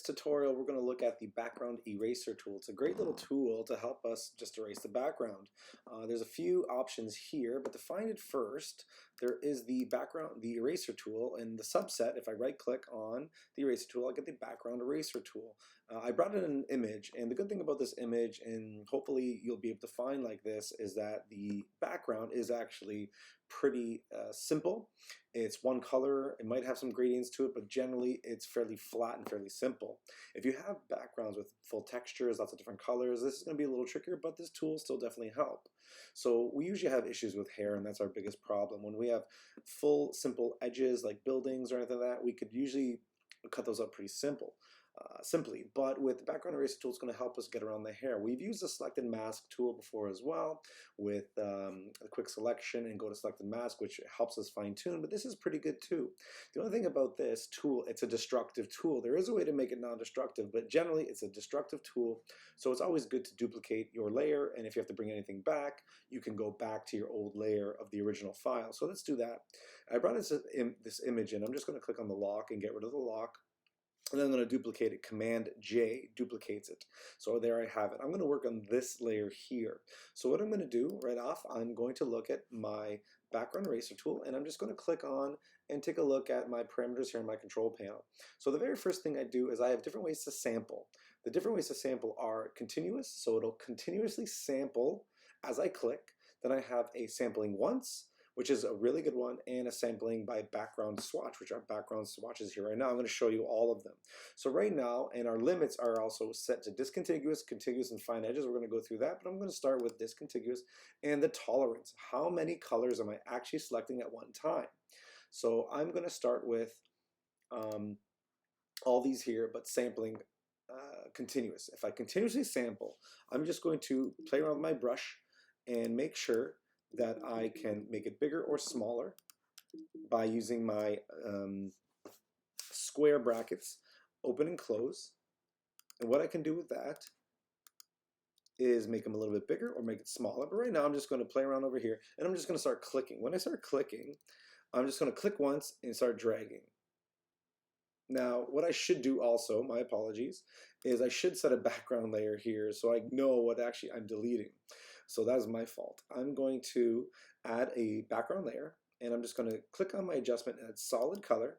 tutorial, we're going to look at the background eraser tool. It's a great little tool to help us just erase the background. There's a few options here, but to find it first, there is the eraser tool, and the subset, if I right click on the eraser tool, I'll get the background eraser tool. I brought in an image, and the good thing about this image, and hopefully you'll be able to find like this, is that the background is actually pretty simple. It's one color. It might have some gradients to it, but generally it's fairly flat and fairly simple. If you have backgrounds with full textures, lots of different colors, this is going to be a little trickier, but this tool still definitely help. So we usually have issues with hair, and that's our biggest problem. When we have full simple edges like buildings or anything like that, we could usually cut those up pretty simply, but with the background eraser tool, it's going to help us get around the hair. We've used the select and mask tool before as well with a quick selection and go to select and mask, which helps us fine tune, but this is pretty good too. The only thing about this tool, it's a destructive tool. There is a way to make it non-destructive, but generally it's a destructive tool, so it's always good to duplicate your layer, and if you have to bring anything back, you can go back to your old layer of the original file. So let's do that. I brought this image in. I'm just going to click on the lock and get rid of the lock. And then I'm going to duplicate it. Command J duplicates it. So there I have it. I'm going to work on this layer here. So what I'm going to do right off, I'm going to look at my background eraser tool, and I'm just going to click on and take a look at my parameters here in my control panel. So the very first thing I do is I have different ways to sample. The different ways to sample are continuous, so it'll continuously sample as I click. Then I have a sampling once, which is a really good one, and a sampling by background swatch, which are background swatches here right now. I'm going to show you all of them. So right now, and our limits are also set to discontiguous, contiguous, and fine edges. We're going to go through that, but I'm going to start with discontiguous and the tolerance. How many colors am I actually selecting at one time? So I'm going to start with all these here, but sampling continuous. If I continuously sample, I'm just going to play around with my brush and make sure that I can make it bigger or smaller by using my square brackets, open and close. And what I can do with that is make them a little bit bigger or make it smaller. But right now I'm just going to play around over here, and I'm just going to start clicking. When I start clicking, I'm just going to click once and start dragging. Now, what I should do also, my apologies, is I should set a background layer here so I know what actually I'm deleting. So that is my fault. I'm going to add a background layer, and I'm just going to click on my adjustment and add solid color,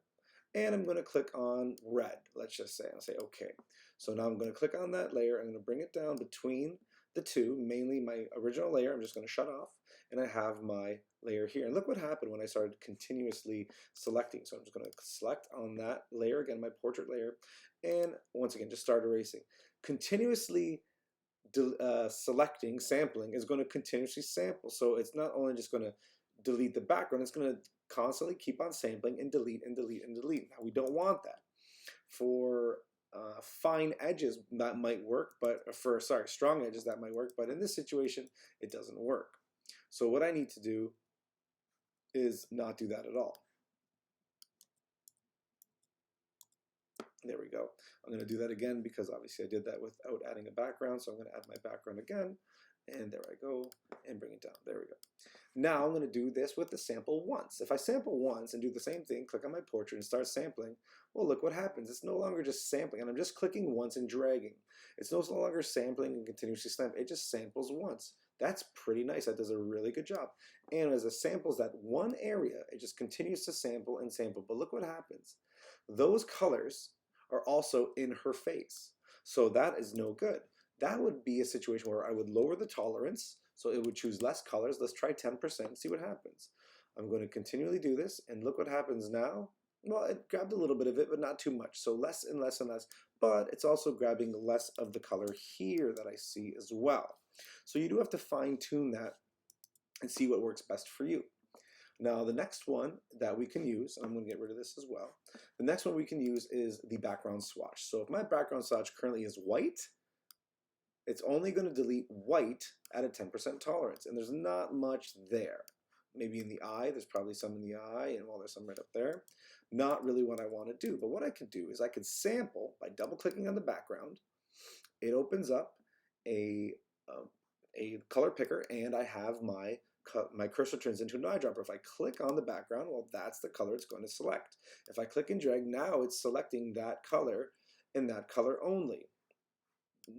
and I'm going to click on red, let's just say, and say okay. So now I'm going to click on that layer. I'm going to bring it down between the two, mainly my original layer. I'm just going to shut off, and I have my layer here. And look what happened when I started continuously selecting. So I'm just going to select on that layer again, my portrait layer, and once again, just start erasing. Continuously selecting, sampling is going to continuously sample. So it's not only just going to delete the background, it's going to constantly keep on sampling and delete and delete and delete. Now we don't want that. For fine edges, that might work, but for strong edges, that might work, but in this situation, it doesn't work. So what I need to do is not do that at all. There we go. I'm going to do that again because obviously I did that without adding a background, so I'm going to add my background again, and there I go, and bring it down. There we go. Now I'm going to do this with the sample once. If I sample once and do the same thing, click on my portrait and start sampling, well, look what happens. It's no longer just sampling, and I'm just clicking once and dragging. It's no longer sampling and continuously sampling. It just samples once. That's pretty nice. That does a really good job. And as it samples that one area, it just continues to sample and sample. But look what happens. Those colors are also in her face. So that is no good. That would be a situation where I would lower the tolerance, so it would choose less colors. Let's try 10% and see what happens. I'm going to continually do this, and look what happens now. Well, it grabbed a little bit of it, but not too much. So less and less and less, but it's also grabbing less of the color here that I see as well. So you do have to fine tune that and see what works best for you. Now the next one that we can use, and I'm going to get rid of this as well, the next one we can use is the background swatch. So if my background swatch currently is white, it's only going to delete white at a 10% tolerance, and there's not much there. Maybe in the eye, there's probably some in the eye, and well, there's some right up there. Not really what I want to do, but what I could do is I could sample by double clicking on the background. It opens up a color picker, and I have my cursor turns into an eyedropper. If I click on the background, well, that's the color it's going to select. If I click and drag, now it's selecting that color in that color only.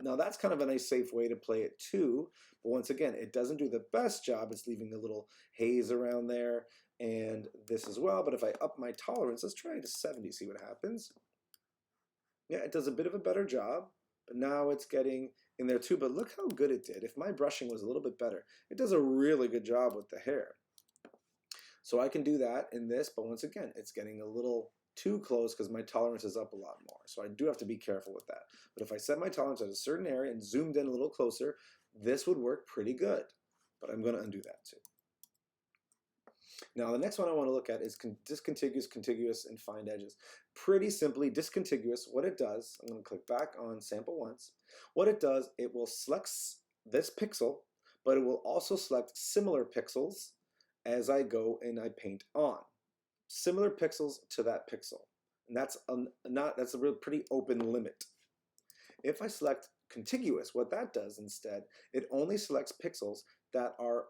Now that's kind of a nice safe way to play it too, but once again, it doesn't do the best job. It's leaving a little haze around there and this as well, but if I up my tolerance, let's try it to 70, see what happens. Yeah, it does a bit of a better job, but now it's getting in there too, but look how good it did. If my brushing was a little bit better, it does a really good job with the hair. So I can do that in this, but once again, it's getting a little too close because my tolerance is up a lot more. So I do have to be careful with that. But if I set my tolerance at a certain area and zoomed in a little closer, this would work pretty good. But I'm going to undo that too. Now the next one I want to look at is discontiguous, contiguous, and find edges. Pretty simply, discontiguous, what it does, I'm going to click back on sample once. What it does, it will select this pixel, but it will also select similar pixels as I go and I paint on. Similar pixels to that pixel. And that's a real pretty open limit. If I select contiguous, what that does instead, it only selects pixels that are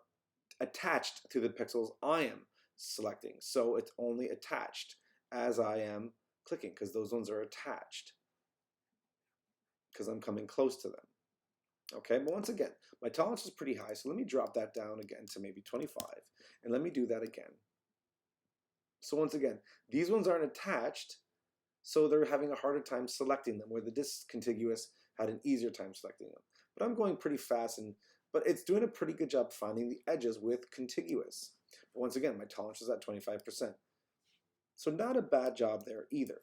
attached to the pixels I am selecting. So it's only attached as I am clicking because those ones are attached because I'm coming close to them. Okay, but once again, my tolerance is pretty high, so let me drop that down again to maybe 25, and let me do that again. So once again, these ones aren't attached, so they're having a harder time selecting them, where the discontiguous had an easier time selecting them. But I'm going pretty fast, but it's doing a pretty good job finding the edges with contiguous. But once again, my tolerance is at 25%. So not a bad job there either.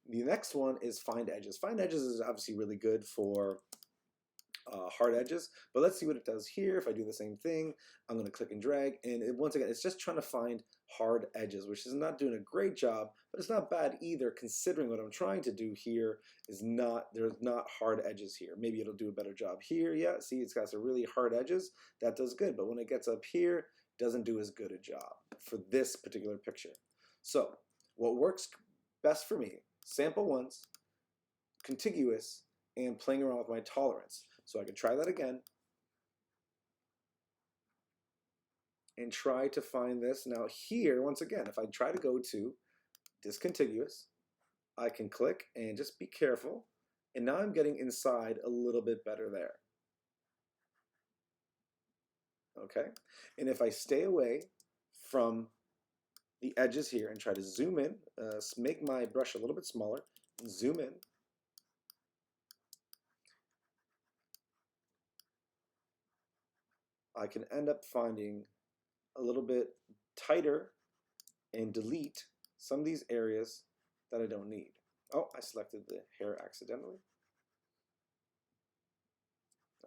The next one is find edges. Find edges is obviously really good for hard edges, but let's see what it does here. If I do the same thing, I'm going to click and drag, and once again, it's just trying to find hard edges, which is not doing a great job, but it's not bad either, considering what I'm trying to do here is there's not hard edges here. Maybe it'll do a better job here. Yeah, see, it's got some really hard edges. That does good, but when it gets up here, it doesn't do as good a job for this particular picture. So what works best for me, sample once, contiguous, and playing around with my tolerance. So I can try that again and try to find this. Now here, once again, if I try to go to discontiguous, I can click and just be careful. And now I'm getting inside a little bit better there. Okay, and if I stay away from the edges here and try to zoom in, make my brush a little bit smaller, zoom in, I can end up finding a little bit tighter and delete some of these areas that I don't need. Oh, I selected the hair accidentally.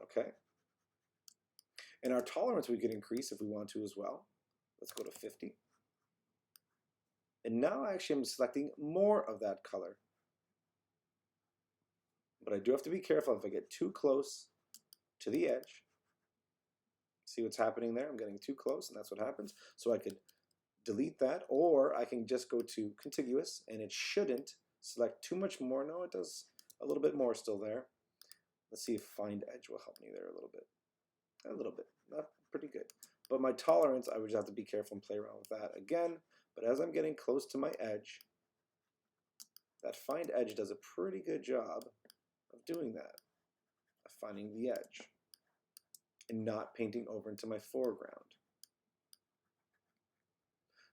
Okay. And our tolerance we could increase if we want to as well. Let's go to 50. And now actually I'm selecting more of that color. But I do have to be careful if I get too close to the edge. See what's happening there? I'm getting too close, and that's what happens. So I could delete that, or I can just go to contiguous, and it shouldn't select too much more. No, it does a little bit more still there. Let's see if find edge will help me there a little bit. A little bit, not pretty good. But my tolerance, I would just have to be careful and play around with that again. But as I'm getting close to my edge, that find edge does a pretty good job of doing that, of finding the edge and not painting over into my foreground.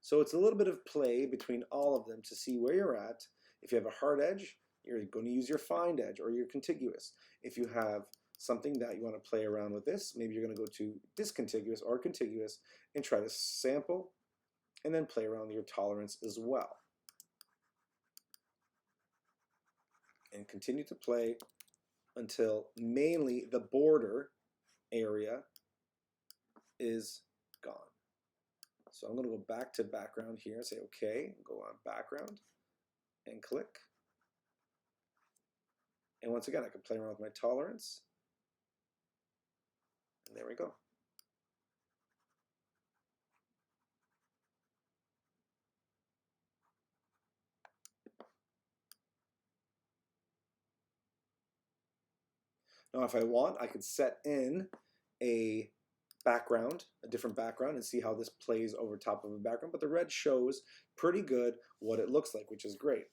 So it's a little bit of play between all of them to see where you're at. If you have a hard edge, you're going to use your find edge or your contiguous. If you have something that you want to play around with this, maybe you're going to go to discontiguous or contiguous and try to sample and then play around with your tolerance as well. And continue to play until mainly the border area is gone. So I'm going to go back to background here and say okay, go on background and click. And once again, I can play around with my tolerance. And there we go. Now if I want, I could set in a background, a different background, and see how this plays over top of a background, but the red shows pretty good what it looks like, which is great.